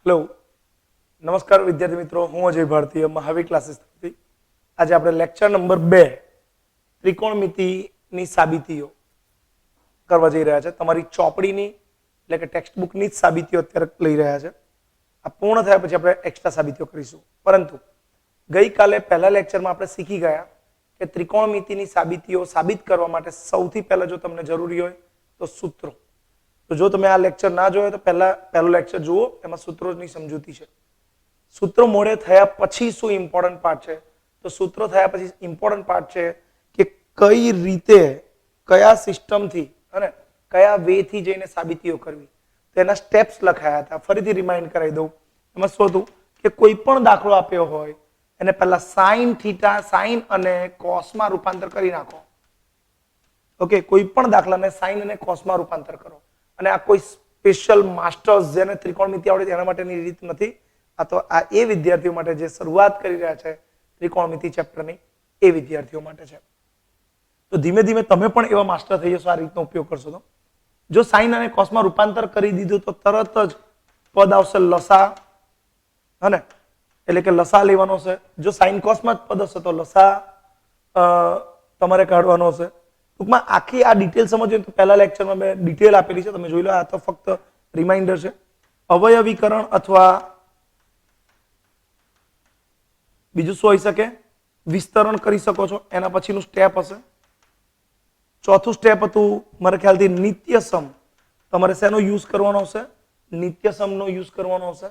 Hello, નમસ્કાર વિદ્યાર્થી મિત્રો, હું અજય ભારતીય મહાવીર ક્લાસીસ તરફથી આજે આપણે લેક્ચર નંબર 2 ત્રિકોણમિતિની સાબિતીઓ કરવા જઈ રહ્યા છે. તમારી ચોપડીની એટલે કે ટેક્સ્ટ બુકની જ સાબિતીઓ અત્યારે લઈ રહ્યા છે. આ પૂર્ણ થયા પછી આપણે એક્સ્ટ્રા સાબિતીઓ કરીશું. પરંતુ ગઈકાલે પહેલા લેક્ચરમાં આપણે શીખી ગયા કે ત્રિકોણમિતિની સાબિતીઓ સાબિત કરવા માટે સૌથી પહેલા જો તમને જરૂરી હોય તો સૂત્રો. તો જો તમે આ લેક્ચર ના જોયો તો પહેલો લેક્ચર જુઓ, એમાં સૂત્રોની સમજૂતી છે. સૂત્રો મોડે થયા પછી શું ઇમ્પોર્ટન્ટ પાર્ટ છે? તો સૂત્રો થયા પછી ઇમ્પોર્ટન્ટ પાર્ટ છે કે કઈ રીતે, કયા સિસ્ટમથી અને કયા વે થી જઈને સાબિતીઓ કરવી. તેના સ્ટેપ્સ લખાયા હતા. ફરીથી રિમાઇન્ડ કરાવી દઉં. એમાં શું હતું કે કોઈ પણ દાખલો આપ્યો હોય એને પહેલા સાઇન થીટા, સાઇન અને કોસમાં રૂપાંતર કરી નાખો. ઓકે, કોઈ પણ દાખલાને સાઇન અને કોસમાં રૂપાંતર કરો. અને આ કોઈ સ્પેશિયલ માસ્ટર્સ જેને ત્રિકોણમિતિ આવડે તેના માટેની રીત નથી. આ તો આ એ વિદ્યાર્થીઓ માટે જે શરૂઆત કરી રહ્યા છે ત્રિકોણમિતિ ચેપ્ટરની, એ વિદ્યાર્થીઓ માટે છે. તો ધીમે ધીમે તમે પણ એવા માસ્ટર થઈ જશો આ રીતનો ઉપયોગ કરશો તો. જો સાઇન અને કોસમાં રૂપાંતર કરી દીધું તો તરત જ પદ આવશે લસા, હને? એટલે કે લસા લેવાનો છે. જો સાઇન કોસમાં જ પદ હશે તો લસા તમારે કાઢવાનો હશે. ટૂંકમાં આખી આ ડિટેલ સમજવી તો પહેલા લેક્ચરમાં મેં ડિટેલ આપેલી છે, તમે જોઈ લો. આ તો ફક્ત રિમાઇન્ડર છે. અવયવીકરણ અથવા બીજું શું હોઈ શકે? વિસ્તરણ કરી શકો છો. એના પછીનું સ્ટેપ હશે. ચોથું સ્ટેપ હતું મારા ખ્યાલથી નિત્યસમ. તમારે શેનો યુઝ કરવાનો હશે? નિત્યસમનો યુઝ કરવાનો હશે.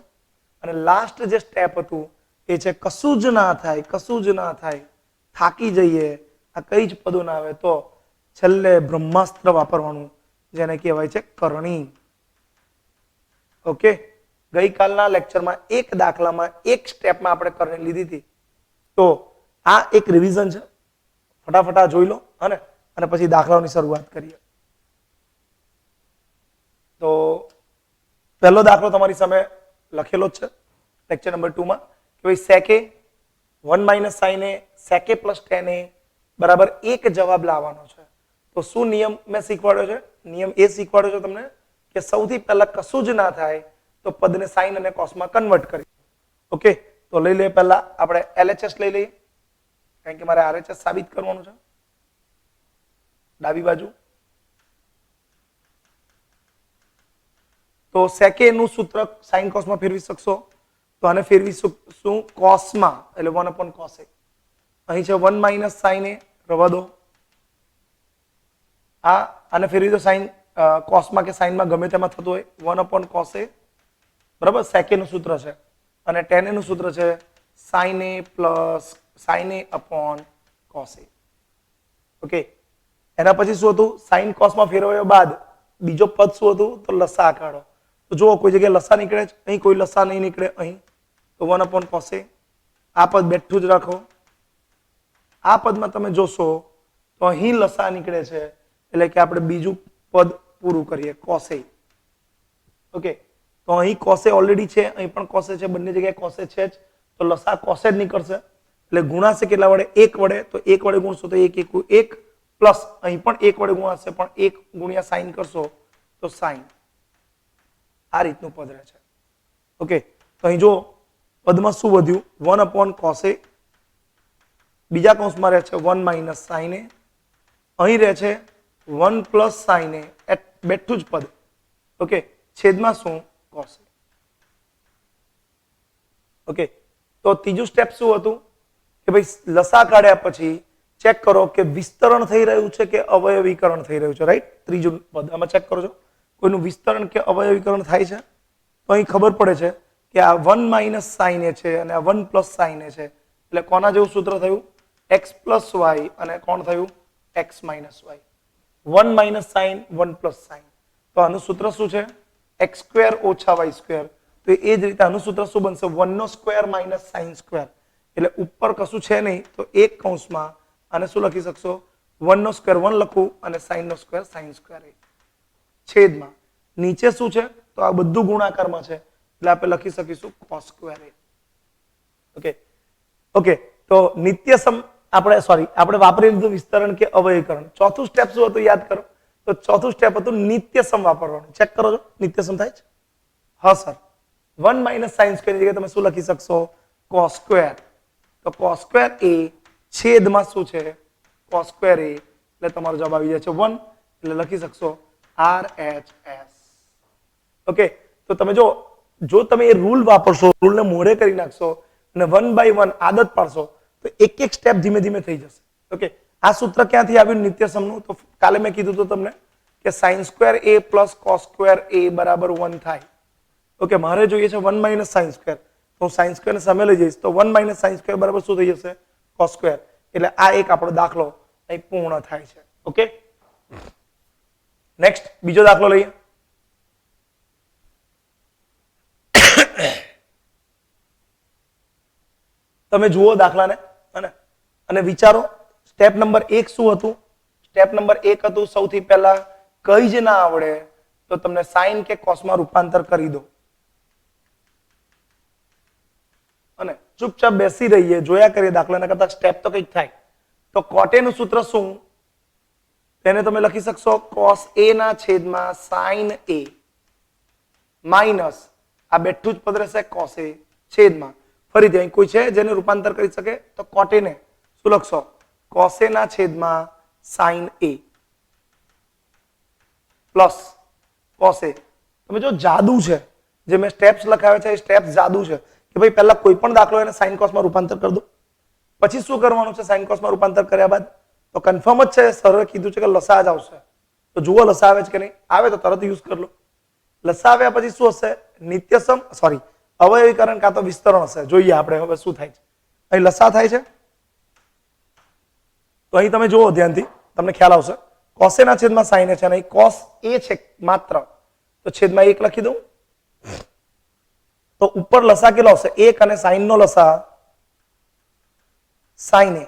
અને લાસ્ટ જે સ્ટેપ હતું એ છે કશું જ ના થાય, કશું જ ના થાય, થાકી જઈએ, આ કઈ જ પદો ના આવે તો છેલ્લે બ્રહ્માસ્ત્ર વાપરવાનું, જેને કહેવાય છે કરણી. ઓકે, ગઈકાલના લેક્ચરમાં એક દાખલામાં એક સ્ટેપમાં આપણે કરણી લીધી હતી. તો આ એક રિવિઝન છે. ફટાફટ જોઈ લો અને પછી દાખલાઓની શરૂઆત કરીએ. તો પહેલો દાખલો તમારી સામે લખેલો જ છે લેક્ચર નંબર 2 માં કે ભાઈ સેકે 1 - sin a સેકે + tan a બરાબર 1 જવાબ લાવવાનો છે. તો શું નિયમ મેં શીખવાડ્યો છે? નિયમ એ શીખવાડ્યો છે તમને કે સૌથી પહેલા કશું જ ના થાય તો પદને સાઇન અને કોસમાં કન્વર્ટ કરી. ઓકે, તો લઈ લઈએ. પહેલા આપણે LHS લઈ લઈએ, કારણ કે મારે RHS સાબિત કરવાનું છે. ડાબી બાજુ તો સેકે નું સૂત્ર સાઇન કોસમાં ફેરવી શકશો તો આને ફેરવીશું શું? કોસમાં, એટલે 1/cos a. અહીં છે 1 - sin a, રવા દો. આને ફેરવી દો સાઇન કોસમાં કે સાઇનમાં, ગમે તેમાં થતું હોય. 1/cos a બરાબર, સેકે નું સૂત્ર છે. અને tan a નું સૂત્ર છે sin a + sin a/cos a. Okay, એના પછી શું હતું? સાઇન કોસમાં ફેરવ્યા બાદ બીજો પદ શું હતું? તો લસા કાઢો. તો જુઓ, કોઈ જગ્યાએ લસા નીકળે છે, અહીં કોઈ લસા નહીં નીકળે. અહીં તો 1/cos a. આ પદ બેઠું જ રાખો. આ પદમાં તમે જોશો તો અહીં લસા નીકળે છે, એટલે કે આપણે બીજું પદ પૂરું કરીએ, cos a. ઓકે, તો અહીં cos a ઓલરેડી છે, અહીં પણ cos a છે, બંને જગ્યાએ cos a છે જ, તો લસા cos a જ નીકળશે. એટલે ગુણાશે કેટલા વડે? 1 વડે. તો 1 વડે ગુણશો તો 1 * 1 પ્લસ અહીં પણ 1 વડે ગુણાશે, પણ 1 ગુણ્યા સાઇન કરશો તો સાઇન. આ રીતનું પદ રહે છે. ઓકે, તો અહીં જો પદમાં શું વધ્યું? 1/cos a. બીજા કૌંસમાં રહે છે 1 - sin a. અહીં રહે છે 1 + sin a, બેઠું જ પદ. ઓકે, છેદમાં શું? cos a. ઓકે, તો ત્રીજું સ્ટેપ શું હતું કે ભાઈ લસા કાઢ્યા પછી ચેક કરો કે વિસ્તરણ થઈ રહ્યું છે કે અવયવીકરણ થઈ રહ્યું છે. રાઈટ, ત્રીજું પદ આમાં ચેક કરો છો કોઈનું વિસ્તરણ કે અવયવીકરણ થાય છે. તો અહીં ખબર પડે છે કે આ 1 - sin a છે અને આ 1 + sin a છે, એટલે કોના જેવું સૂત્ર થયું? x + y. અને કોણ થયું? x - y. 1 - sin, 1 + sin. તો આનું સૂત્ર શું છે? x² - y². તો એ જ રીતે આનું સૂત્ર શું બનશે? 1² - sin². એટલે ઉપર કશું છે નહીં, તો એક કૌંસમાં આને શું લખી શકશો? 1² 1 લખું અને sin², sin². છેદમાં નીચે શું છે? તો આ બધું ગુણાકારમાં છે, એટલે આપણે લખી શકીશું cos². ઓકે, ઓકે, તો નિત્યસમ આપણે વાપરી લીધું વિસ્તરણ કે અવયવીકરણ. ચોથું સ્ટેપ શું હતું? યાદ કરો. તો ચોથું સ્ટેપ હતું નિત્યસમ વાપરવાનું. ચેક કરો છો નિત્યસમ થાય છે? હા સર. 1 માઇનસ સાઇન સ્ક્વેર ની જગ્યાએ તમે શું લખી શકશો? Cos square. તો કોસ સ્ક્વેર એ છેદમાં શું છે? કોસ સ્ક્વેર એ. એટલે તમારો જવાબ આવી જાય છે 1. એટલે લખી શકશો RHS. ઓકે, તો તમે જો તમે એ રૂલ વાપરશો, રૂલને મોઢે કરી નાખશો અને 1 બાય 1 આદત પાડશો તો એક એક સ્ટેપ ધીમે ધીમે થઈ જશે. ઓકે, આ સૂત્ર ક્યાંથી આવ્યું નિત્યસમનું? તો કાલે મેં કીધું હતું તમને કે સાઇન સ્ક્વેર એ પ્લસ કોસ સ્ક્વેર એ બરાબર 1 થાય. ઓકે, મારે જોઈએ છે 1 માઇનસ સાઇન સ્ક્વેર, તો હું સાઇન સ્ક્વેર ને સામે લઈ જઈશ તો 1 માઇનસ સાઇન સ્ક્વેર બરાબર શું થઈ જશે? Cos square. એટલે આ એક આપણો દાખલો અહીં પૂર્ણ થાય છે. ઓકે, નેક્સ્ટ બીજો દાખલો લઈએ. તમે જુઓ દાખલાને અને વિચારો સ્ટેપ નંબર 1 શું હતું? સ્ટેપ નંબર 1 હતું સૌથી પહેલા કઈ જ ના આવડે તો તમને સાઇન કે કોસમાં રૂપાંતર કરી દો અને ચૂપચાપ બેસી રહીએ, જોયા કરીએ દાખલાના કરતા સ્ટેપ તો કંઈક થાય. તો કોટેનું સૂત્ર શું? તેને તમે લખી શકશો cos a ના છેદમાં sin a માઇનસ આ બેઠું જ પદ રહેશે cos a છેદમાં ફરીથી અહીં કોઈ છે જેને રૂપાંતર કરી શકે? તો કોટેને શું લખશો? cos a ના છેદમાં sin a plus cos a. તમે જો જાદુ છે, જે મેં સ્ટેપ્સ લખાવ્યા છે એ સ્ટેપ્સ જાદુ છે કે ભાઈ પહેલા કોઈ પણ દાખલો એને sin cos માં રૂપાંતર કરી દો, પછી શું કરવાનું છે? sin cos માં રૂપાંતર કર્યા બાદ તો કન્ફર્મ જ છે, સરે કીધું છે કે લસા જ આવશે. તો જુઓ લસા આવે છે કે નહીં. આવે તો તરત યુઝ કરી લો. લસા આવ્યા પછી શું હશે? નિત્યસમ સોરી અવયવીકરણ કાં તો વિસ્તરણ હશે. જોઈએ આપણે હવે શું થાય છે. અહીં લસા થાય છે તો અહીં તમે જુઓ ધ્યાનથી, તમને ખ્યાલ આવશે. cos a ના છેદમાં sin a છે અને અહીં cos a છે માત્ર, તો છેદમાં 1 લખી દઉં. તો ઉપર લસા કેટલો આવશે? 1 અને sin નો લસા sin a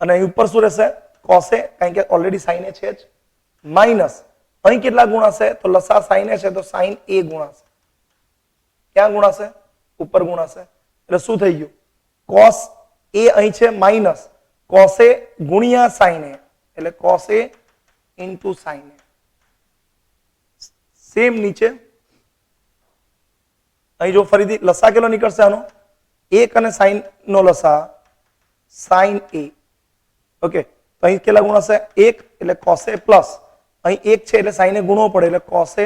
અને અહીં ઉપર શું રહેશે? cos a, કારણ કે ઓલરેડી sin a છે જ, માઇનસ અહીં કેટલા ગુણાશે? તો લસા sin a છે તો sin a ગુણાશે. ક્યાં ગુણાશે? ઉપર ગુણાશે. એટલે શું થઈ ગયું? cos a અહીં છે માઇનસ cos a ગુણ્યા sin a, એટલે cos a into sin a. Same નીચે અહીં જો ફરીથી લસા કેટલો નીકળશે આનો? 1 અને sin નો લસા sin a. ઓકે, તો અહીં કેટલા ગુણાશે? 1 એટલે cos a પ્લસ અહીં 1 છે એટલે sin a ગુણવો પડે એટલે cos a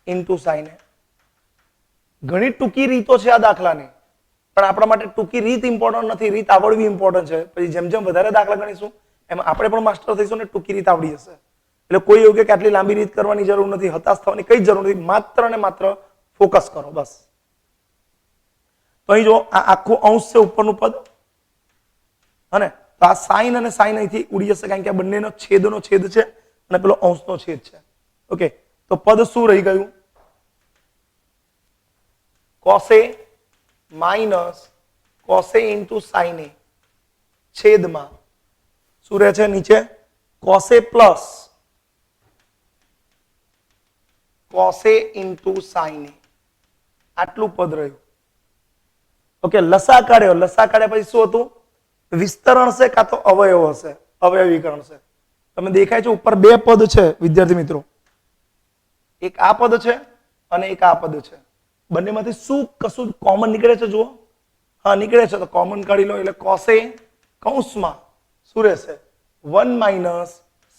into sin a. ઘણી ટૂંકી રીતો છે આ દાખલાની, પણ આપણા માટે ટૂંકી રીત ઇમ્પોર્ટન્ટ નથી, રીત આવડવી ઇમ્પોર્ટન્ટ છે. પછી જેમ જેમ વધારે દાખલા ગણીશું એમ આપણે પણ માસ્ટર થઈશું ને ટૂંકી રીત આવડી જશે. એટલે કોઈ એવું કે આટલી લાંબી રીત કરવાની જરૂર નથી, હતાશ થવાની કઈ જરૂર નથી, માત્ર ને માત્ર ફોકસ કરો બસ. તો અહીં જો આ આખું અંશ છે ઉપરનું પદ, અને તો આ સાઇન અને સાઇન અહીંથી ઉડી જશે કારણ કે આ બંનેનો છેદનો છેદ છે અને પેલો અંશનો છેદ છે. ઓકે, તો પદ શું રહી ગયું? cos a minus cos a into sin a છેદમાં શું રહે છે નીચે? cos a plus cos a into sin a. આટલું પદ રહ્યું. ઓકે, લસા કાઢ્યો. લસા કાઢ્યા પછી શું હતું? વિસ્તરણ છે કાં તો અવયવ હશે, અવયવીકરણ છે. તમને દેખાય છે ઉપર બે પદ છે વિદ્યાર્થી મિત્રો, એક આ પદ છે અને એક આ પદ છે. બંનેમાંથી શું કશું કોમન નીકળે છે? જુઓ, હા નીકળે છે, તો કોમન કાઢી લો. એટલે cos a કૌંસમાં શું રહેશે? 1 માઇનસ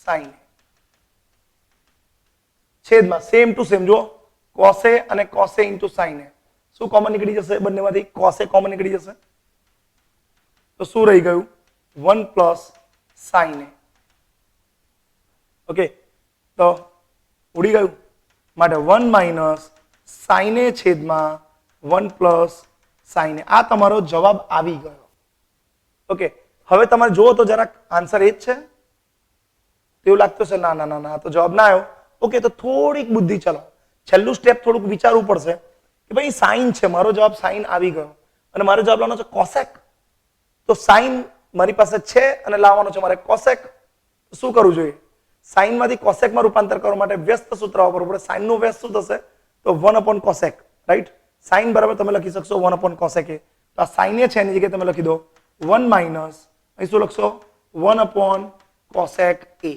sin a છેદમાં સેમ ટુ સેમ. જુઓ, cos a અને cos a into sin a શું કોમન નીકળી જશે? બંનેમાંથી cos a કોમન નીકળી જશે. તો શું રહી ગયું? 1 પ્લસ sin a. ઓકે, તો ઉડી ગયું. માટે 1 માઇનસ sin a છેદમાં 1 પ્લસ sin a. આ તમારો જવાબ આવી ગયો. ઓકે, હવે તમારે જુઓ તો જરાક આન્સર એ જ છે તેવું લાગતું છે? ના ના ના ના, તો જવાબ ના આવ્યો. ઓકે, તો થોડીક બુદ્ધિ ચલાવો. છેલ્લું સ્ટેપ થોડુંક વિચારવું પડશે કે ભાઈ સાઇન છે, મારો જવાબ સાઇન આવી ગયો અને મારો જવાબ લાવવાનો છે કોસેક. તો સાઇન મારી પાસે છે અને લાવવાનો છે મારે કોસેક. શું કરવું જોઈએ? સાઇન માંથી કોસેક માં રૂપાંતર કરવા માટે વ્યસ્ત સૂત્ર વાપરવું પડે. સાઇન નું વ્યસ્ત શું થશે? તો 1 કોસેક, રાઈટ? સાઇન બરાબર તમે લખી શકશો 1 કોસેક એ. તો આ સાઇન એ છે એની જગ્યાએ તમે લખી દો 1 માઇનસ અહીં શું લખશો? 1 કોસેક એ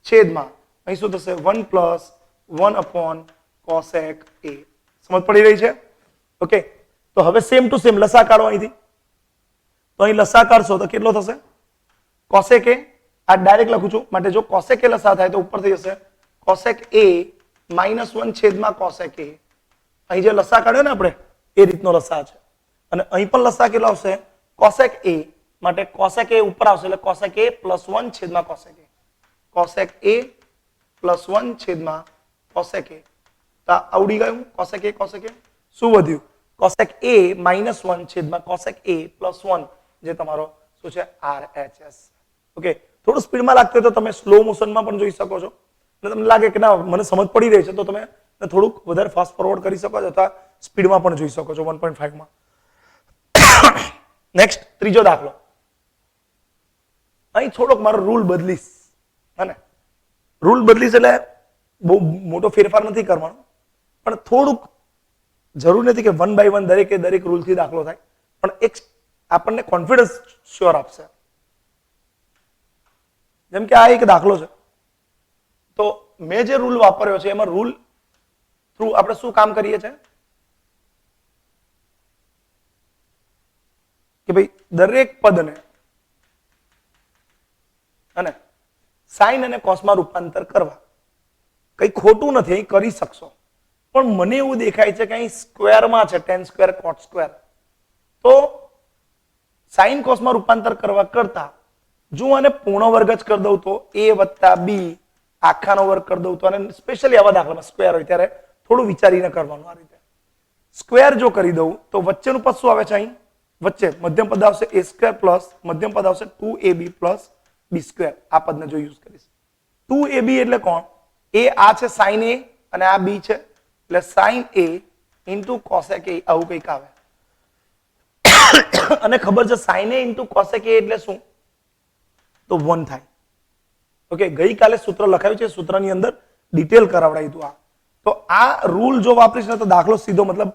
છેદમાં અહીં શું થશે? 1 પ્લસ 1 કોસેક એ. સમજ પડી રહી છે? ઓકે, તો હવે સેમ ટુ સેમ લસા કાઢો અહીંથી. તો અહીં લસા કાઢશો તો કેટલો થશે? કોસેક એ, આ ડાયરેક્ટ લખું છું માટે જો કોસેક એ લસા થાય તો ઉપર થઈ જશે કોસેક એ -1 છેદમાં કોસેક એ. અહીં જે લસા કાઢ્યો ને આપણે એ રીતનો લસા છે. અને અહીં પણ લસા કેટલો આવશે? કોસેક એ, માટે કોસેક એ ઉપર આવશે એટલે કોસેક એ +1 છેદમાં કોસેક એ. કોસેક એ +1 છેદમાં કોસેક એ. તો આવડી ગયું કોસેક એ કોસેક એ. શું વધ્યું? કોસેક એ -1 છેદમાં કોસેક એ +1 જે તમારો શું છે? RHS. ઓકે, થોડું સ્પીડમાં લાગતું હોય તો તમે સ્લો મોશનમાં પણ જોઈ શકો છો. અને તમને લાગે કે ના મને સમજ પડી રહી છે તો તમે થોડુંક વધારે ફાસ્ટ ફોરવર્ડ કરી શકો છો અથવા સ્પીડમાં પણ જોઈ શકો છો 1.5 માં. નેક્સ્ટ ત્રીજો દાખલો. અહીં થોડોક મારો રૂલ બદલીશ. હે રૂલ બદલીશ એટલે બહુ મોટો ફેરફાર નથી કરવાનો, પણ થોડુંક જરૂર નથી કે 1 by 1 દરેક રૂલથી દાખલો થાય, પણ એક આપણને કોન્ફિડન્સ શ્યોર આપશે. જેમ કે આ એક દાખલો છે, તો મેં જે રૂલ વાપર્યો છે એમાં રૂલ થ્રુ આપણે શું કામ કરીએ છીએ કે ભાઈ દરેક પદને અને સાઇન અને કોસમાં રૂપાંતર કરવા. કઈ ખોટું નથી, અહીં કરી શકશો, પણ મને એવું દેખાય છે કે અહીં સ્ક્વેરમાં છે tan સ્ક્વેર cot સ્ક્વેર. તો સાઇન કોસમાં રૂપાંતર કરવા કરતા જો આને પૂર્ણ વર્ગ જ કરી દઉં તો a + b આખાનો વર્ગ કરી દઉં તો, અને સ્પેશિયલી આવા દાખલામાં સ્ક્વેર હોય ત્યારે થોડું વિચારીને કરવાનું. આ રીતે સ્ક્વેર જો કરી દઉં તો વચ્ચેનું પદ શું આવે છે? અહીં વચ્ચે મધ્યમ પદ આવશે a² પ્લસ મધ્યમ પદ આવશે 2ab પ્લસ b². આ પદને જો યુઝ કરીશ 2ab એટલે કોણ? a આ છે sin a અને આ b છે એટલે sin a into cosec a આવું કંઈક આવે. અને ખબર છે sin a into cosec a એટલે શું? તો 1 થાય. ઓકે, ગઈકાલે સૂત્ર લખાયું છે, સૂત્રની અંદર ડિટેલ કરાવડાવી હતું. તો આ રૂલ જો વાપરીશ ને તો દાખલો સીધો મતલબ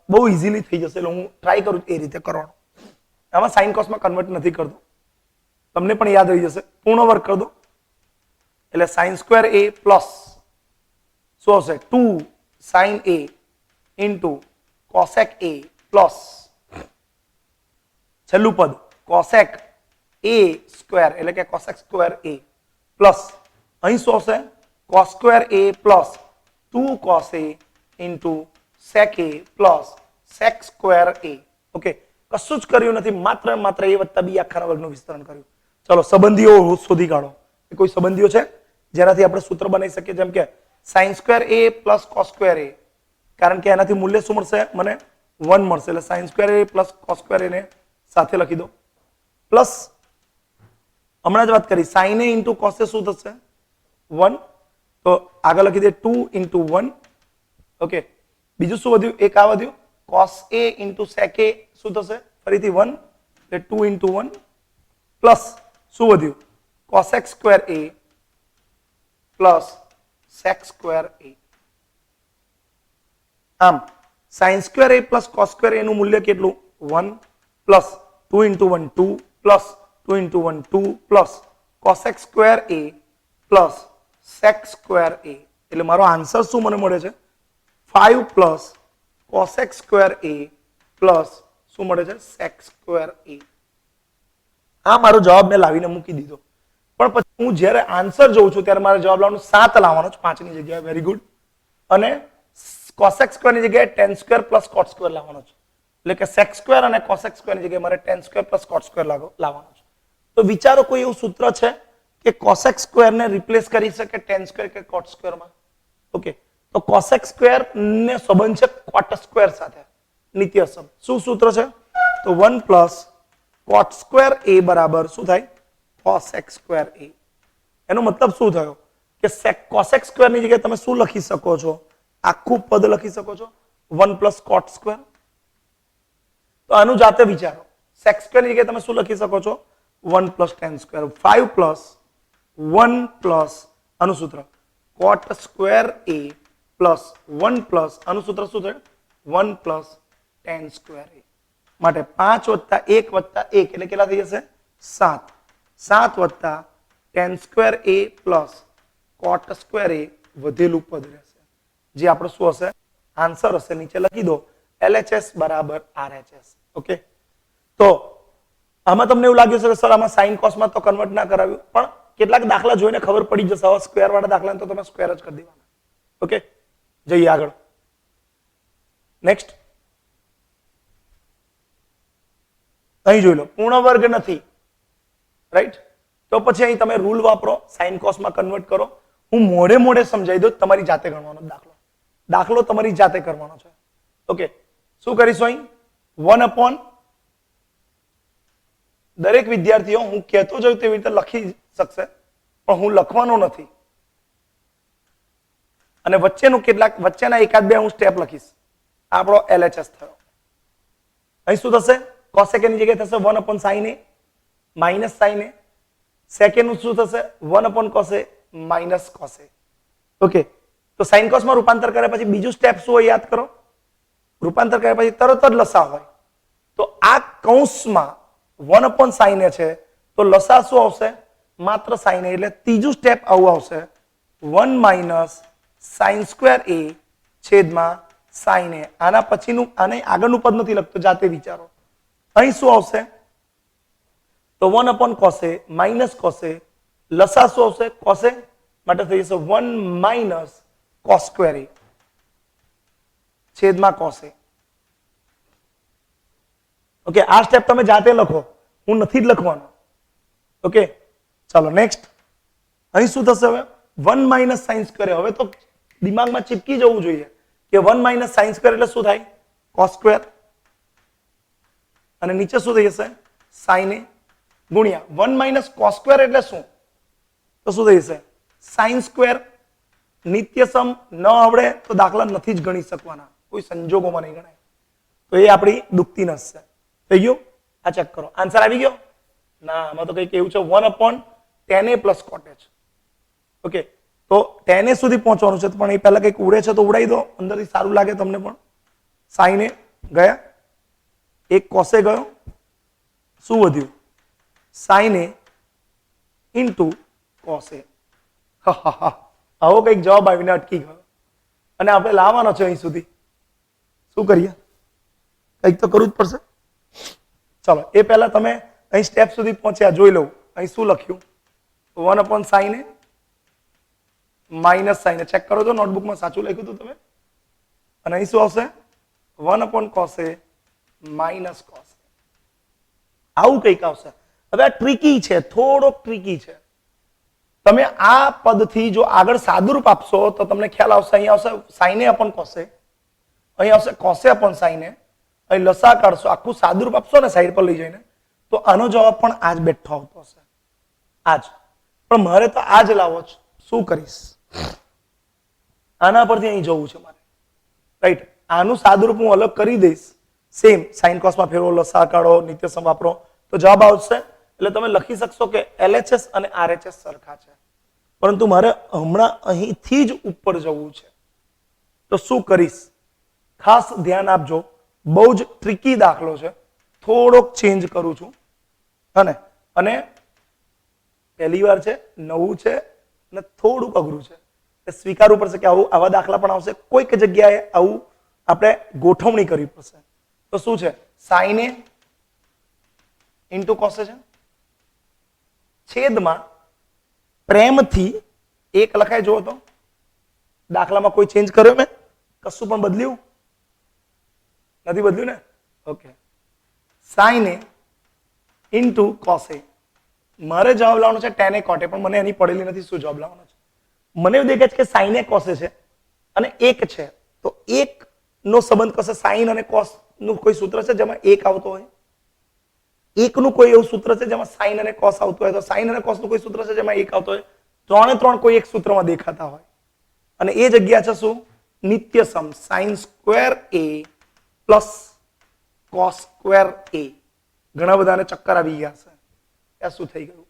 બહુ ઇઝીલી થઈ જશે. એટલે હું ટ્રાય કરું એ રીતે કરવાનો. આમાં સાઇન કોસમાં કન્વર્ટ નથી કરતો, તમને પણ યાદ રહી જશે. પૂર્ણ વર્ગ કરી દો એટલે sin સ્ક્વેર a પ્લસ શું હશે? 2 sin a into cosec a plus છેલ્લું પદ cosec a સ્ક્વેર એટલે કે cosec સ્ક્વેર a પ્લસ અહીં શું હશે? cos square a plus 2 cos a into sec a plus sec square a. Okay, કશું જ કર્યું નથી, માત્ર a વત્તા b આખાના વર્ગનું વિસ્તરણ કર્યું. ચલો સંબંધીઓ શોધી કાઢો. કોઈ સંબંધીઓ છે જેનાથી આપણે સૂત્ર બનાવી શકીએ? જેમ કે sin square a plus cos square a, કારણ કે એનાથી મૂલ્ય શું મળશે? મને 1 મળશે એટલે sin square a plus cos square a ને સાથે લખી દો. પ્લસ હમણાં જ વાત કરી sin a into cos a શું થશે? 1. તો આગળ લખી દે 2 ઇન્ટુ 1. ઓકે, બીજું શું વધ્યું? એક આ વધ્યું cos a into sec a શું થશે? ફરીથી 1 એટલે 2 ઇન્ટુ 1 પ્લસ શું વધ્યું? cosec square a plus sec square a. આમ sin square a plus cos square a નું મૂલ્ય કેટલું? 1 plus 2 into 1 2 plus 2 into 1 2 plus cosec square a plus sec square a. એટલે મારો આન્સર શું મને મળે છે? 5 plus cosec square a plus શું મળે છે? sec square a. આ મારો જવાબ મેં લાવીને મૂકી દીધો, પણ પછી હું જ્યારે આન્સર જોઉં છું ત્યારે મારે જવાબ લાવવાનો 7 લાવવાનો છે 5 ની જગ્યાએ. Very good. અને cosec સ્ક્વેર ની જગ્યાએ tan square plus cot square લાવવાનો છે. એટલે કે sec સ્ક્વેર અને cosec સ્ક્વેર ની જગ્યાએ મારે tan square plus cot square લાવવાનો છે. તો વિચારો કોઈ એવું સૂત્ર છે કે cosec સ્ક્વેર ને રિપ્લેસ કરી શકે tan સ્ક્વેર કે cot સ્ક્વેર માં? ઓકે, તો cosec સ્ક્વેર ને સંબંધ છે cot સ્ક્વેર સાથે, નિત્ય સંબંધ. શું સૂત્ર છે? તો 1 પ્લસ cot સ્ક્વેર a બરાબર શું થાય? cosec square a. એનો મતલબ શું થયો કે cosec સ્ક્વેર ની જગ્યાએ તમે શું લખી શકો છો? આખું પદ લખી શકો છો 1 પ્લસ cot સ્ક્વેર. તો આનું જાતે વિચારો. sec સ્ક્વેર ની જગ્યાએ તમે શું લખી શકો છો? 1 plus tan square. 5 plus 1 plus આનું સૂત્ર cot square a plus 1 plus આનું સૂત્ર શું થયું? 1 પ્લસ tan સ્ક્વેર a. માટે 5 વત્તા 1 વત્તા 1 એટલે કેટલા થઈ જશે? 7. 7 વત્તા tan square a plus cot square a વધેલું પદ રહેશે, જે આપણો શું હશે? આન્સર હશે. નીચે લખી દો LHS બરાબર RHS. ઓકે, તો આમાં તમને એવું લાગ્યું છે કે સર આમાં સાઇન કોસમાં તો કન્વર્ટ ના કરાવ્યું, પણ કેટલાક દાખલા જોઈને ખબર પડી જશે. હવે સ્ક્વેર વાળા દાખલા તો તમે સ્ક્વેર જ કરી દેવાના. ઓકે, જઈએ આગળ. નેક્સ્ટ અહીં જોઈ લો, પૂર્ણ વર્ગ નથી, રાઈટ? તો પછી અહીં તમે રૂલ વાપરો, સાઇન કોસમાં કન્વર્ટ કરો. હું મોડે મોડે સમજાવી દઉં, તમારી જાતે ગણવાનો દાખલો તમારી જાતે કરવાનો છે. ઓકે, શું કરીશું અહીં? 1/, દરેક વિદ્યાર્થીઓ હું કહેતો જાઉં તેવી રીતે લખી શકશે, પણ હું લખવાનો નથી. અને વચ્ચેના એકાદ બે હું સ્ટેપ લખીશ. આપણો LHS થયો. અહીં શું થશે? કોસેક ની જગ્યાએ થશે 1/sin A minus sin A. Second નું શું થશે? 1/ cos A minus cos A. Okay, તો સાઇન કોસ માં રૂપાંતર કર્યા પછી બીજું સ્ટેપ શું હોય યાદ કરો? રૂપાંતર કર્યા પછી તરત જ લસા હોય. તો આ કૌંસમાં 1/sin A છે, તો લસા શું આવશે? માત્ર sin A. એટલે ત્રીજું સ્ટેપ આવું આવશે, 1 - sin² A છેદમાં sin A. આના પછીનું, આને આગળનું પદ નથી લખતો, જાતે વિચારો. અહીં શું આવશે? તો 1/cos A minus cos A. લસા શું આવશે? cos A, માટે થઈ જશે 1 - cos² A છેદમાં cos A. ઓકે, આ સ્ટેપ તમે જાતે લખો, હું નથી જ લખવાનો. ઓકે, ચાલો નેક્સ્ટ. અહીં શું થશે? હવે 1 - sin². હવે તો દિમાગમાં ચીપકી જવું જોઈએ કે 1 - sin² એટલે શું થાય? cos². અને નીચે શું થઈ જશે? sin A ગુણ્યા 1 - cos² એટલે શું? તો શું થઈ જશે? sin². નિત્યસમ ન આવડે તો દાખલા નથી જ ગણી શકવાના, કોઈ સંજોગોમાં નહીં ગણાય. તો એ આપણી દુખતી નસ છે. થઈ ગયું? આ ચેક કરો, આન્સર આવી ગયો? ના, આમાં તો કંઈક એવું છે, 1/tan A + cot A. Okay, તો tan A સુધી પહોંચવાનું છે, પણ એ પહેલા કંઈક ઉડે છે તો ઉડાઈ દો, અંદરથી સારું લાગે તમને પણ. sin A ગયા, એક cos A ગયો, શું વધ્યું? sin A * cos A. આવો કંઈક જવાબ આવીને અટકી ગયો, અને આપણે લાવવાનો છે અહીં સુધી. શું કરીએ? કંઈક તો કરવું જ પડશે. ચાલો, એ પહેલા તમે અહીં સ્ટેપ સુધી પહોંચ્યા જોઈ લઉં. અહીં શું લખ્યું? 1/sin A minus sin A. Check કરો છો નોટબુકમાં સાચું લખ્યું હતું તમે? અને અહીં શું આવશે? 1/cos A minus cos A. આવું કંઈક આવશે. હવે આ ટ્રિકી છે, થોડોક ટ્રિકી છે. તમે આ પદથી જો આગળ સાદુરૂપ આપશો તો તમને ખ્યાલ આવશે. અહીં આવશે sin A/cos A, અહીં આવશે cos A/sin A. અહીં લસા કાઢશો, આખું સાદુરૂપ આપશો ને સાઈડ પર લઈ જઈને, તો આનો જવાબ પણ આજ બેઠો આવતો હશે. આજ. પણ મારે તો આજ લાવો છે. શું કરીશ? આના પરથી અહીં જવું છે મારે, રાઈટ? આનું સાદુરૂપ હું અલગ કરી દઈશ. સેમ સાઇન કોસમાં ફેરવો, લસા કાઢો, નિત્યસમ વાપરો, તો જવાબ આવશે. એટલે તમે લખી શકશો કે LHS અને RHS સરખા છે. પરંતુ મારે હમણાં અહીંથી જ ઉપર જવું છે, તો શું કરીશ? ખાસ ધ્યાન આપજો, બહુ જ ટ્રિકી દાખલો છે, થોડોક ચેન્જ કરું છું. અને પહેલી વાર છે, નવું છે, અને થોડુંક અઘરું છે. એ સ્વીકારવું પડશે કે આવા દાખલા પણ આવશે. કોઈક જગ્યાએ આવું આપણે ગોઠવણી કરવી પડશે. તો શું છે? sin A * cos A છે, છેદમાં પ્રેમથી એક લખાય. જુઓ તો દાખલામાં કોઈ ચેન્જ કર્યો મેં? કશું પણ બદલ્યું નથી? બદલ્યું ને? Okay, sin A * cos A. મારે જવાબ લાવવાનો છે tan A cot A, પણ મને એની પડેલી નથી. શું જવાબ લાવવાનો છે? મને એવું દેખાય છે કે sin A cos A છે અને એક છે, તો એક નો સંબંધ કશે sin અને cos નું કોઈ સૂત્ર છે જેમાં એક આવતો હોય? એકનું કોઈ એવું સૂત્ર છે જેમાં sin અને cos આવતું હોય? તો sin અને cos નું કોઈ સૂત્ર છે જેમાં એક આવતો હોય? ત્રણે ત્રણ કોઈ એક સૂત્રમાં દેખાતા હોય, અને એ જગ્યા છે શું? નિત્યસમ sin² A + cos² A. ઘણા બધાને ચક્કર આવી ગયા છે. આ શું થઈ ગયું?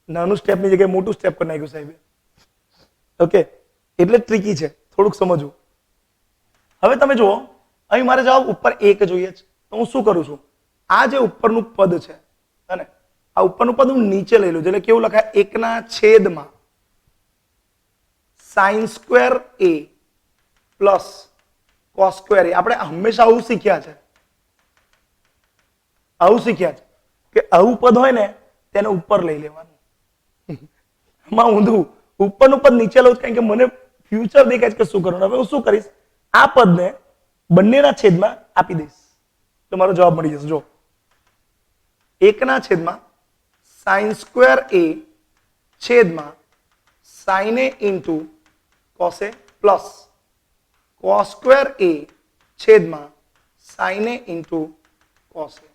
નાનું સ્ટેપની જગ્યાએ મોટું સ્ટેપ કરી નાખ્યું સાહેબ. ઓકે, એટલે ટ્રિકી છે, થોડુંક સમજવું. હવે તમે જુઓ, અહીં મારે જવાબ ઉપર એક જોઈએ છે, તો હું શું કરું છું? આ જે ઉપરનું પદ છે, અને આ ઉપરનું પદ હું નીચે લઈ લઉં, એટલે કેવું લખાય? 1/છેદમાં sin² A + cos સ્ક્વેર એ. આપણે હંમેશા આવું શીખ્યા છે, કે આવું પદ હોય ને તેને ઉપર લઈ લેવાનું. એમાં ઊંધું ઉપરનું પદ નીચે લઉં કારણ કે મને ફ્યુચર દેખાય છે કે શું કરવાનું. હવે હું શું કરીશ, આ પદને બંનેના છેદમાં આપી દઈશ તો મારો જવાબ મળી જશે. જો 1/, sin સ્ક્વેર a છેદમાં sin a into cos a plus cos square a છેદમાં sin a into cos a.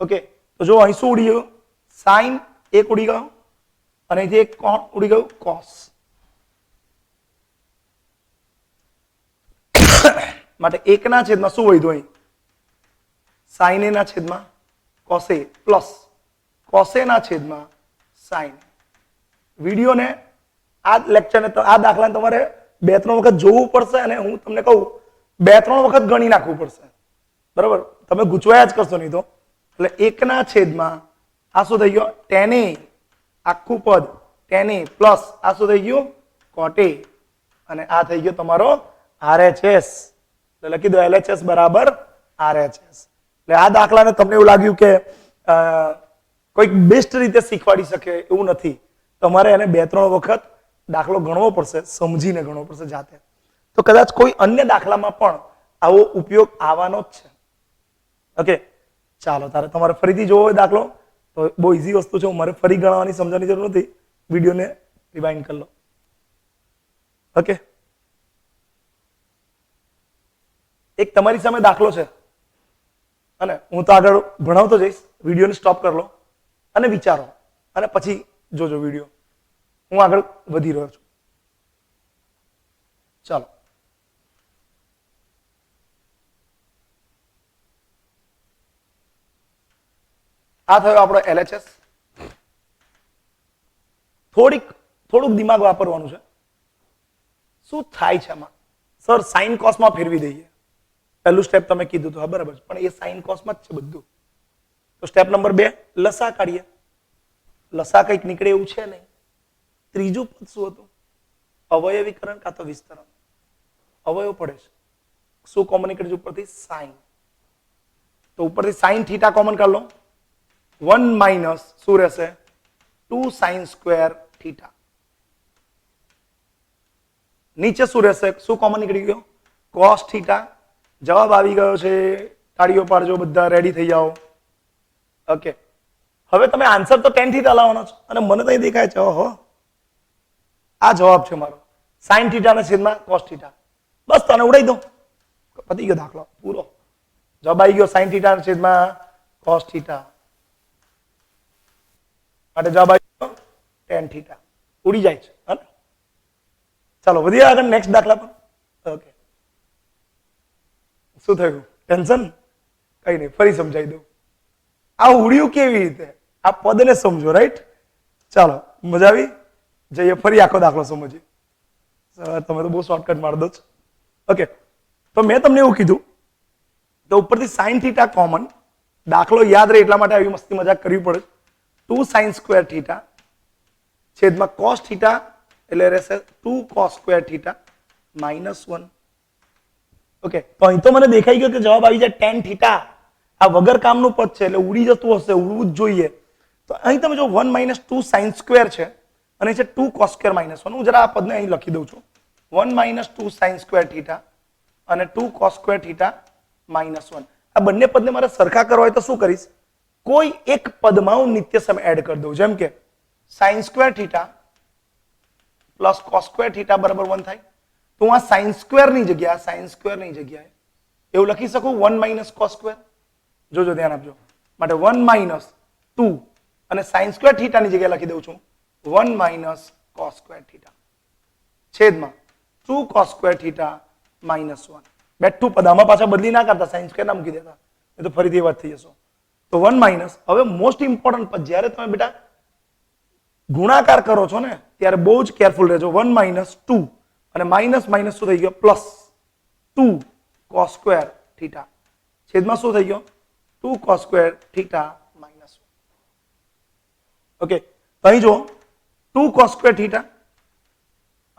Okay, તો જો અહીં શું ઉડી ગયું, sin એક ઉડી ગયો અને અહીંથી એક કોણ ઉડી ગયું, cos. માટે 1/, શું વધ્યું અહીં, sin a ના છેદમાં cos a plus cos a ના છેદમાં sin. વિડીયોને આ લેક્ચરને આ દાખલાને તમારે 2-3 વખત જોવું પડશે અને હું તમને કહું 2-3 વખત ગણી નાખવું પડશે. બરાબર, તમે ગૂંચવાયા જ કરશો નહીં તો. એટલે 1/, આ શું થઈ ગયો tan a આખું પદ tan a પ્લસ આ શું થઈ ગયું cot a અને આ થઈ ગયો તમારો RHS. એટલે લખી દો LHS બરાબર RHS. એટલે આ દાખલાને તમને એવું લાગ્યું કે કોઈક બેસ્ટ રીતે શીખવાડી શકે એવું નથી. તમારે એને 2-3 વખત દાખલો ગણવો પડશે, સમજીને ગણવો પડશે જાતે. તો કદાચ કોઈ અન્ય દાખલામાં પણ આવો ઉપયોગ આવવાનો જ છે. ઓકે, ચાલો તારે તમારે ફરીથી જોવો હોય દાખલો તો બહુ ઈઝી વસ્તુ છે. મારે ફરી ગણવાની સમજવાની જરૂર નથી, વિડીયોને રિવાઇન્ડ કરી લો. ઓકે, એક તમારી સામે દાખલો છે અને હું તો આગળ ભણાવતો જઈશ. વિડીયોને સ્ટોપ કરી લો અને વિચારો અને પછી જોજો વિડીયો. હું આગળ વધી રહ્યો છું. ચાલો, આ થયો આપણો LHS. થોડુંક દિમાગ વાપરવાનું છે. શું થાય છે આમાં, સર સાઇન કોસમાં ફેરવી દઈએ. પહેલું સ્ટેપ તમે કીધું તો બરાબર, પણ એ સાઇન કોસમાં જ છે બધું. તો સ્ટેપ નંબર 2, લસા કાઢીએ. લસા કંઈક નીકળે એવું છે નહીં. ત્રીજું પદ શું હતું, અવયવીકરણ કાં તો વિસ્તરણ. અવયવ પડે છે, શું કોમન નીકળે છે ઉપરથી, સાઇન. તો ઉપરથી સાઇન થીટા કોમન કાઢ લો. 1 માઇનસ શું રહેશે, 2 sin સ્ક્વેર થીટા. નીચે શું રહેશે, શું કોમન નીકળી ગયો, cos થીટા. જવાબ આવી ગયો છે, તાળીઓ પાડજો બધા, રેડી થઈ જાઓ. ઓકે, હવે તમે આન્સર તો tan થીટા લાવવાનો છો અને મને તો દેખાય છે ઓહો આ જવાબ છે મારો, sin થીટા ના છેદમાં cos થીટા. બસ તને ઉડાઈ દો, પતી ગયો દાખલો પૂરો. જવાબ આવી ગયો sin થીટા ના છેદમાં cos થીટા. માટે જવાબ આવી ગયો tan થીટા. ઉડી જાય છે. ચાલો વધીએ આગળ નેક્સ્ટ દાખલા પર. ઓકે, શું થયું, ટેન્શન કઈ નહીં, ફરી સમજાવી દઉં. આ ઉડ્યું કેવી રીતે, આ પદને સમજો. રાઈટ, ચાલો મજા આવી, જઈએ ફરી આખો દાખલો સમજીએ. તમે તો બહુ શોર્ટકટ મારી દો છો. ઓકે, તો મેં તમને એવું કીધું તો ઉપરથી sin થીટા કોમન, દાખલો યાદ રહે એટલા માટે આવી મસ્તી મજાક કરવી પડે. 2 sin સ્ક્વેર થીટા છેદમાં cos થીટા એટલે રહેશે 2 cos સ્ક્વેર થીટા -1. ઓકે, તો અહીં તો મને દેખાઈ ગયો કે જવાબ આવી જાય tan થીટા. આ વગર કામનું પદ છે એટલે ઉડી જતું હશે, ઉડવું જ જોઈએ. તો અહીં તમે જો 1 - 2 sin સ્ક્વેર છે અને છે 2 cos સ્ક્વેર -1. હું જરા આ પદને અહીં લખી દઉં છું. 1 - 2 sin સ્ક્વેર થીટા અને 2 cos સ્ક્વેર થીટા -1. આ બંને પદને મારે સરખા કરવા હોય તો શું કરીશ, કોઈ એક પદમાં હું નિત્ય સમય એડ કરી દઉં. જેમ કે sin square theta plus cos square theta બરાબર 1 થાય. તો હું આ sin સ્ક્વેરની જગ્યાએ એવું લખી શકું 1 - cos સ્ક્વેર. જોજો ધ્યાન આપજો. માટે 1 - 2 અને sin સ્ક્વેર થીટાની જગ્યાએ લખી દઉં છું 1 - cos સ્ક્વેર થીટા છેદમાં 2 cos સ્ક્વેર થીટા -1. બેઠું પદ આમાં પાછા બદલી ના કરતા, sin સ્ક્વેર ના મૂકી દેતા, એ તો ફરીથી વાત થઈ જશો. તો 1 - હવે મોસ્ટ ઇમ્પોર્ટન્ટ પદ, જ્યારે તમે બેટા ગુણાકાર કરો છો ને ત્યારે બહુ જ કેરફુલ રહેજો. 1 - 2 અને માઇનસ માઇનસ શું થઈ ગયો, પ્લસ 2 cos સ્ક્વેર થીટા છેદમાં શું થઈ ગયો 2 cos સ્ક્વેર થીટા -1. ઓકે, તો અહીં જો 2 cos સ્ક્વેર થીટા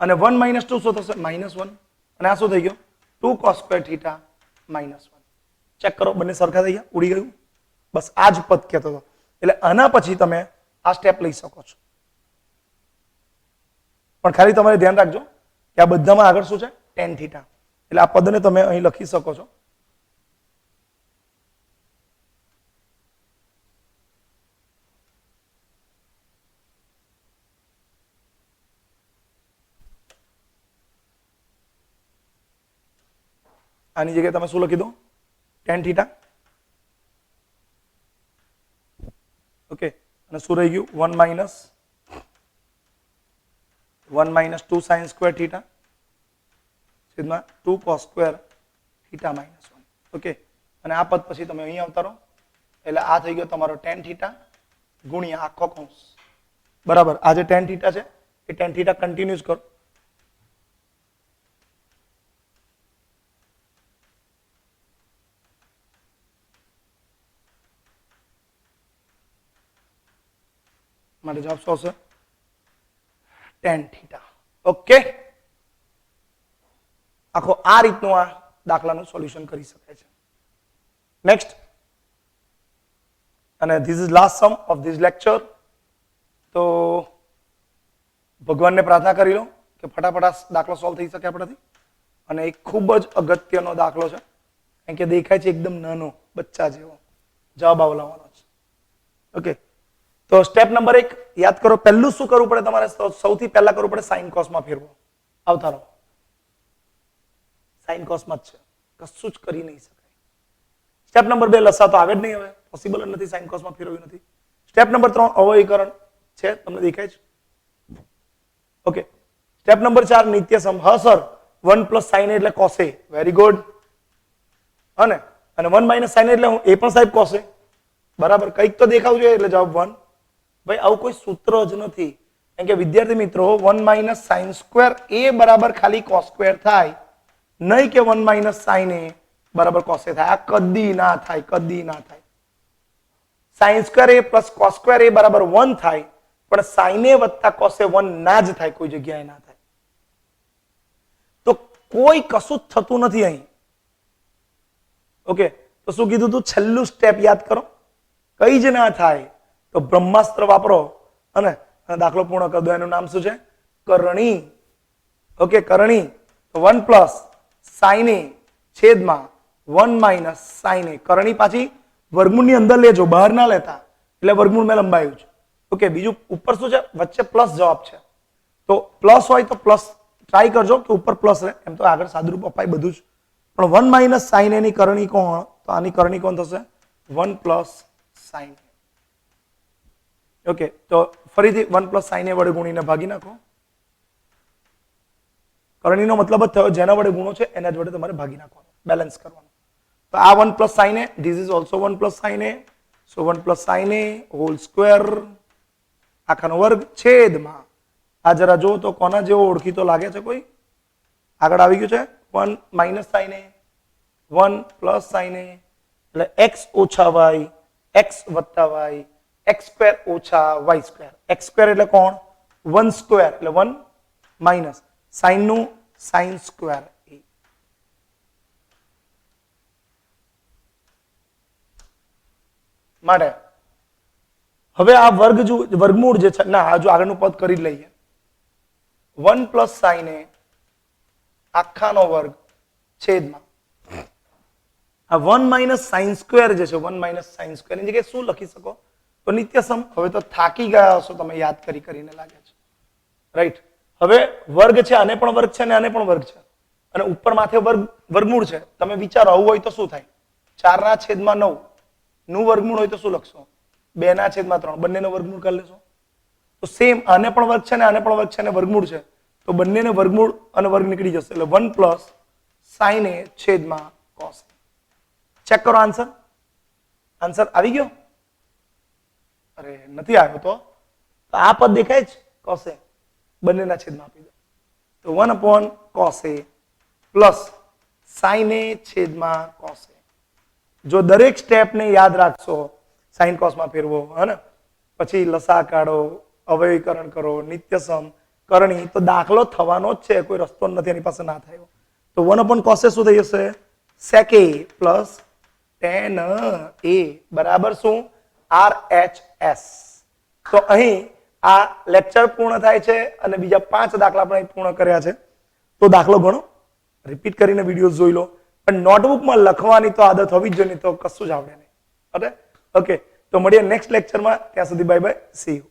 અને 1 - 2 શું થશે, -1. અને આ શું થઈ ગયો 2 cos square theta minus 1. Check કરો, બંને સરખા થઈ ગયા, ઉડી ગયું. બસ આ જ પદ કહેતો હતો. એટલે આના પછી તમે આ સ્ટેપ લઈ શકો છો. પણ ખાલી તમારે ધ્યાન રાખજો કે આ બધામાં આગળ શું છે? tan theta. એટલે આ પદને તમે અહીં લખી શકો છો. આની જગ્યાએ તમે શું લખી દો? tan theta. ઓકે, અને શું રહી ગયું? 1 minus 2 sin square theta છેદમાં 2 cos square theta minus 1. Okay, અને આ પદ પછી તમે અહીં આવતા રહો એટલે આ થઈ ગયો તમારો tan theta ગુણ્યા આખો કૌંસ. બરાબર, આ જે tan theta છે એ tan theta કન્ટિન્યુઅસ કરો. માટે જવાબ શું આવશે? tan theta. ઓકે, આખો આ રીતનું આ દાખલાનું સોલ્યુશન કરી શકાય છે. નેક્સ્ટ, અને this is last sum of this lecture. તો ભગવાનને પ્રાર્થના કરી લો કે ફટાફટ દાખલો સોલ્વ થઈ શકે આપણાથી. અને એક ખૂબ જ અગત્યનો દાખલો છે, કારણ કે દેખાય છે એકદમ નાનો, બચ્ચા જેવો. જવાબ આવલાવવાનો છે. ઓકે, તો સ્ટેપ નંબર 1 યાદ કરો. પહેલું શું કરવું પડે તમારે? સૌથી પહેલા કરવું પડે સાઇન કોસમાં ફેરવો. આવતા રહો, સાઇન કોસમાં જ છે, કશું જ કરી નહીં શકાય. સ્ટેપ નંબર 2 લસા તો આવે જ નહીં, હવે પોસિબલ જ નથી, સાઇન કોસમાં ફેરવ્યું નથી. સ્ટેપ નંબર 3 અવયવીકરણ છે, તમને દેખાય છે? Okay, step number 4 નિત્યસમ. હા સર, 1 પ્લસ સાઇન એટલે કોસે. Very good. અને 1 માઇનસ સાઇન એટલે હું એ પણ સાહેબ કોસે. બરાબર, કંઈક તો દેખાવું જોઈએ એટલે જવાબ 1. ભાઈ આવું કોઈ સૂત્ર જ નથી, કારણ કે વિદ્યાર્થી મિત્રો 1 માઇનસ સાઇન સ્ક્વેર એ બરાબર ખાલી કોસ સ્ક્વેર થાય, નહીં કે 1 માઇનસ સાઇન એ બરાબર કોસે થાય. આ કદી ના થાય, કદી ના થાય. સાઇન સ્ક્વેર એ પ્લસ કોસ સ્ક્વેર એ બરાબર 1 થાય, પણ સાઇન એ વત્તા કોસે 1 ના જ થાય, કોઈ જગ્યાએ ના થાય. તો કોઈ કશું જ થતું નથી અહીં. ઓકે, તો શું કીધું તું? છેલ્લું સ્ટેપ યાદ કરો, કઈ જ ના થાય તો બ્રહ્માસ્ત્ર વાપરો અને દાખલો પૂર્ણ કરી દો. એનું નામ શું છે? કરણી. ઓકે, કરણી. તો 1 પ્લસ સાઇન એ છેદમાં 1 માઇનસ સાઇન એ. કરણી પાછી વર્ગમૂળની અંદર લેજો, બહાર ના લેતા, એટલે વર્ગમૂળ મેં લંબાયું છે. ઓકે, બીજું ઉપર શું છે? વચ્ચે પ્લસ જવાબ છે, તો પ્લસ હોય તો પ્લસ ટ્રાય કરજો કે ઉપર પ્લસ રહે. એમ તો આગળ સાદુરૂપ અપાય બધું જ, પણ 1 માઇનસ સાઇન એ ની કરણી કોણ? તો આની કરણી કોણ થશે? 1 પ્લસ સાઇન. ઓકે, તો ફરીથી 1 પ્લસ સાઇન એ વડે ગુણીને ભાગી નાખો. કરણીનો મતલબ જ થયો જેના વડે ગુણો છે એના જ વડે તમારે ભાગી નાખવાનો, બેલેન્સ કરવાનો. તો આ 1 plus sine A, this is also 1 plus sine A. So 1 plus sine A whole square આખાનો વર્ગ છેદમાં આ જરા જો તો કોના જેવો ઓળખીતો લાગે છે? કોઈ આગળ આવી ગયું છે? 1 માઇનસ સાઇન એ, 1 પ્લસ સાઇન એ, એટલે x ઓછા y, x વત્તા y, x સ્ક્વેર ઓછા y સ્ક્વેર. x સ્ક્વેર એટલે કોણ? 1 સ્ક્વેર એટલે 1 માઇનસ સાઇન નું સાઇન સ્ક્વેર એ. માટે હવે આ વર્ગમૂળ જે છે, ના હજુ આગળનું પદ કરી જ લઈએ. 1 પ્લસ સાઇન એ આખાનો વર્ગ છેદમાં આ 1 માઇનસ સાઇન સ્ક્વેર જે છે, 1 માઇનસ સાઇન સ્ક્વેર ની જગ્યાએ શું લખી શકો? તો નિત્યસમ. હવે તો થાકી ગયા હશો તમે યાદ કરી કરીને, લાગે છે, રાઈટ? હવે વર્ગ છે, આને પણ વર્ગ છે ને આને પણ વર્ગ છે, અને ઉપર માથે વર્ગમૂળ છે. તમે વિચારો આવું હોય તો શું થાય? 4/9 નું વર્ગમૂળ હોય તો શું લખશો? 2/3. બંનેનો વર્ગમૂળ કરી લેશો તો સેમ આને પણ વર્ગ છે ને આને પણ વર્ગ છે ને વર્ગમૂળ છે, તો બંનેને વર્ગમૂળ અને વર્ગ નીકળી જશે. એટલે 1 પ્લસ સાઇન એ છેદમાં કોસ. ચેક કરો આન્સર. આન્સર આવી ગયો? અરે નથી આવ્યો તો આ પદ દેખાય જ કોસે, બંનેના છેદમાં આપી દો. તો 1 cos a પ્લસ સાઇન એ છેદમાં કોસ a. જો દરેક સ્ટેપને યાદ રાખશો, સાઇન કોસમાં ફેરવો, હે, પછી લસા કાઢો, અવયવીકરણ કરો, નિત્યસમ, કરણી, તો દાખલો થવાનો જ છે, કોઈ રસ્તો નથી એની પાસે ના થયો. તો 1/cos A શું થઈ જશે? sec A plus tan A બરાબર શું? RHS. તો અહીં આ લેક્ચર પૂર્ણ થાય છે અને બીજા 5 દાખલા આપણે અહીં પૂર્ણ કર્યા છે. તો દાખલો ગણો, રિપીટ કરીને વિડીયો જોઈ લો, પણ નોટબુકમાં લખવાની તો આદત હોવી જ જોઈએ, તો કશું જ આવડે નહીં. ઓકે, તો મળીએ નેક્સ્ટ લેક્ચરમાં. ત્યાં સુધી બાય બાય, સી યુ.